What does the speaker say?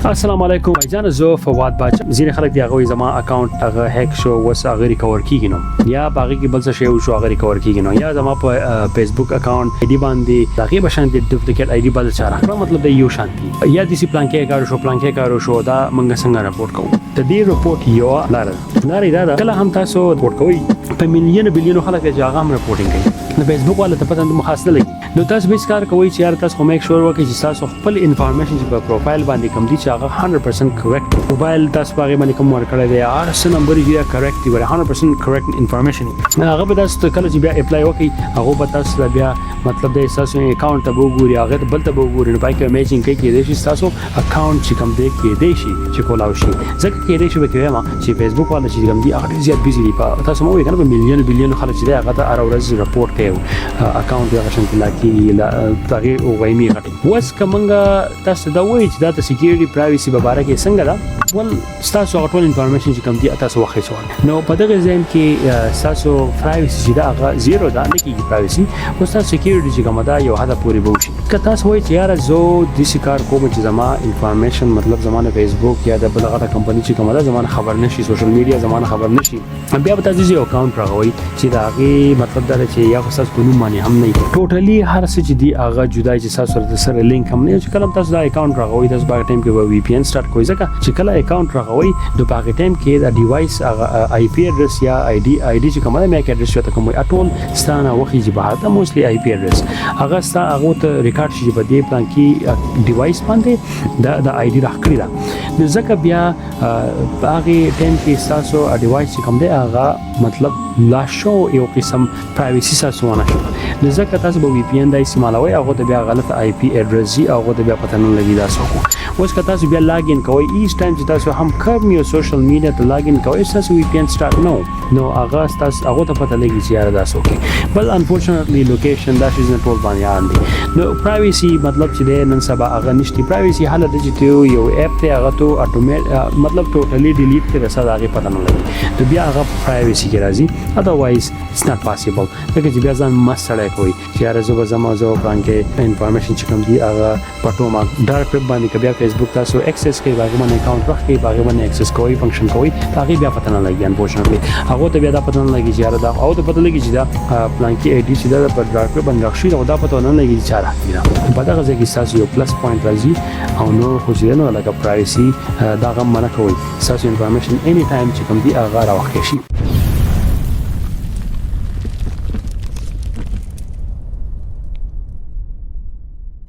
السلام علیکم بھائی زه فواد باچ ځینې خلک دی هغه زما اکاونټ هغه هیک شو وس هغه ریکور کیږي نو یا باقي کې بل څه شی شو هغه ریکور کیږي نو یا زما په فیسبوک اکاونټ آی ډی باندې هغه بشان د ډوپلیکیټ آی ډی بل چاره مطلب د یو شانتي یا د سی پلان کې کارو شو دا منګه څنګه راپورټ کوو د دې رپورټ یو لاره دا کله هم تاسو رپورټ کوئ په میلیون بلیون خلک چې هغه هم رپورټینګ کوي نو فیسبوک والا ته پته محاسبه لګي نو تاسو به کار کوئ چې یار تاسو میک شور وکړئ چې تاسو خپل انفارمیشن چې په پروفایل باندې کوم دي چې هغه 100% کریکټ پروفایل تاسو هغه باندې کوم ورکړی دی هر څه نمبر یې کریکټ دی 100% کریکټ انفارمیشن نو هغه به تاسو کله چې بیا اپلای وکړئ هغه به تاسو بیا مطلب د تاسو اکاونټ ته وګوري هغه بل ته وګوري نو پای کې امیجینګ کوي کې دی چې تاسو اکاونټ چې کوم دی کې دی شي چې کولاو شي ځکه کې دی چې ما چې فیسبوک والا چې کوم دی هغه زیات بیزی دی تاسو مو وایي کنه میلیون بلیون خلک چې هغه ته هر ورځ رپورټ کوي اکاونټ یې غشن کلاکی تغیر او غیمی غټي وس کومنګ تاسو دا وایي چې دا د سکیورټي پرایویسی په اړه کې څنګه دا ول تاسو ټول انفارمیشن چې کوم دی تاسو واخی سوال نو په دغه ځین کې تاسو پرایویسی چې دا هغه زیرو دا نه کیږي پرایویسی خو تاسو سکیورټي چې کوم دا یو حد پورې بوشي که تاسو وایي چې یار زه د سکار کوم چې زما انفارمیشن مطلب زمانه فیسبوک یا د بل غټه کمپنی چې کوم دا زمانه خبر نشي سوشل میډیا زمانه خبر نشي بیا به تاسو یو اکاونټ راغوي چې دا هغه مطلب دا چې یا تاسو په نوم باندې هم نه ټوټلی هر څه چې دی هغه جدا چې تاسو سره لینک هم نه چې کله تاسو دا اکاونټ راغوي تاسو په ټایم کې وی پی ان سٹارټ کوئ ځکه چې کله اکاونټ راغوي د په ټایم کې دا ډیوایس آی پی ایډرس یا آی ډی چې کومه میک ایډرس شته کوم اټول ستانه وخی چې بهر ته موستلی آی پی ایډرس هغه ستا هغه ته ریکارډ شي په دې پلان کې ډیوایس باندې دا آی ډی راخړی دا نو ځکه بیا هغه ټایم کې تاسو ډیوایس کوم دی هغه مطلب لا شو یو قسم پرایویسی تاسو ونه شو نو ځکه تاسو به وی پی ان د استعمالوي هغه ته بیا غلط آی پی ایډرس دی هغه ته بیا پته نه لګی دا څه اوس که تاسو بیا لاګ ان کوئ ایچ ټایم چې تاسو هم کوم یو سوشل میډیا ته لاګ ان کوئ تاسو وی پی ان سٹارټ نو هغه تاسو هغه ته پته لګی چې یار دا څه کوي بل انفورچونټلی لوکیشن دا شي نه ټول باندې ان دي نو پرایویسی مطلب چې د نن سبا هغه نشتی پرایویسی حاله د چې یو اپ ته هغه ته اتومات مطلب ټوټلی ډیلیټ کړي رسا هغه پته نه لګي نو بیا هغه پرایویسی کې راځي otherwise it's not possible لکه چې بیا ځان مسړی کوي چې یار زه به زما باندې انفارمیشن چې کوم دی هغه پټو ما ډارک ویب باندې بیا فیسبوک تاسو ایکسس کوي باغ باندې اکاونټ راخي باغ باندې ایکسس کوي فنکشن کوي هغه بیا پته نه لګي انفورچونټلی هغه ته بیا دا پته نه لګي چې یار دا او ته پته لګي چې دا پلان کې آی ډی چې دا په ډارک ویب باندې راخي دا پته نه لګي چې چاره دی په دغه ځای کې تاسو یو پلس پوینټ راځي او نو خو چې نو لکه پرایویسی دا غو منع کوي تاسو انفارمیشن اني ټایم چې کوم دی هغه راوخی شي